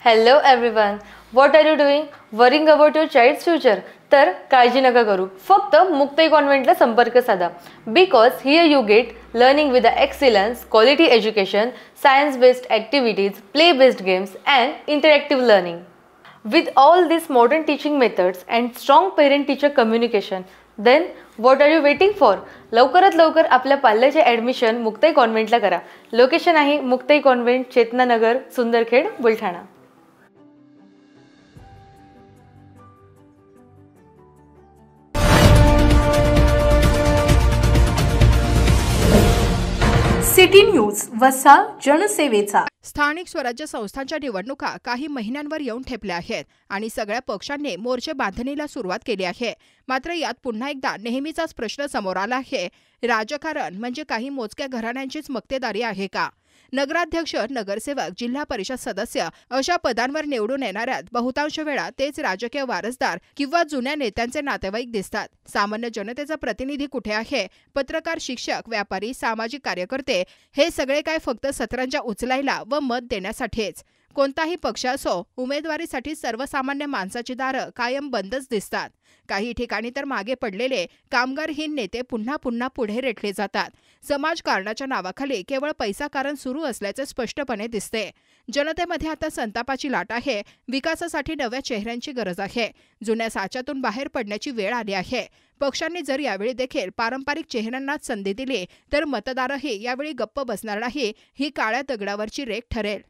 Hello everyone. What are you doing? Worrying about your child's future? तर काळजी नका करू. फक्त मुक्ताई कॉन्व्हेंटला संपर्क साधा. Because here you get learning with the excellence, quality education, science-based activities, play-based games and interactive learning. With all these modern teaching methods and strong parent-teacher communication, then what are you waiting for? लवकरात लवकर आपल्या पाल्याचे admission Muktai कॉन्व्हेंटला करा. Location आहे Muktai convent, Chetananagar, Sundarkhed, Buldhana. City news वसा जनसेवेचा. स्थानिक स्वराज्य संस्थांच्या निवडणुका काही महिन्यांवर येऊन ठेपल्या आहेत आणि सगळ्या पक्षांनी मोर्चे बांधणीला सुरुवात केली आहे. मात्र यात पुन्हा एकदा नेहमीचाच प्रश्न समोर आला आहे. राजकारण म्हणजे काही मोजक्या घराण्यांचीच मक्तेदारी आहे का? नगराध्यक्ष, नगरसेवक, जिल्हा परिषद सदस्य अशा पदांवर निवडून येणाऱ्यात बहुतांश वेळा तेच राजकीय वारसदार किंवा जुन्या नेत्यांचे नातेवाईक दिसतात. सामान्य जनतेचा प्रतिनिधी कुठे आहे? पत्रकार, शिक्षक, व्यापारी, सामाजिक कार्यकर्ते हे सगळे काय फक्त सतरंजा उचलायला व मत देण्यासाठीच? कोणताही पक्ष असो, उमेदवारीसाठी सर्वसामान्य माणसाची दारं कायम बंदच दिसतात. काही ठिकाणी तर मागे पडलेले कामगारहीन नेते पुन्हा पुन्हा पुढे रेटले जातात. समाजकारणाच्या नावाखाली केवळ पैसा कारण सुरू असल्याचे स्पष्टपणे दिसते. जनतेमध्ये आता संतापाची लाट आहे. विकासासाठी नव्या चेहऱ्यांची गरज आहे. जुन्या साच्यातून बाहेर पडण्याची वेळ आली आहे. पक्षांनी जर यावेळी देखील पारंपरिक चेहऱ्यांनाच संधी दिली तर मतदारही यावेळी गप्प बसणार नाही ही काळ्या दगडावरची रेख ठरेल.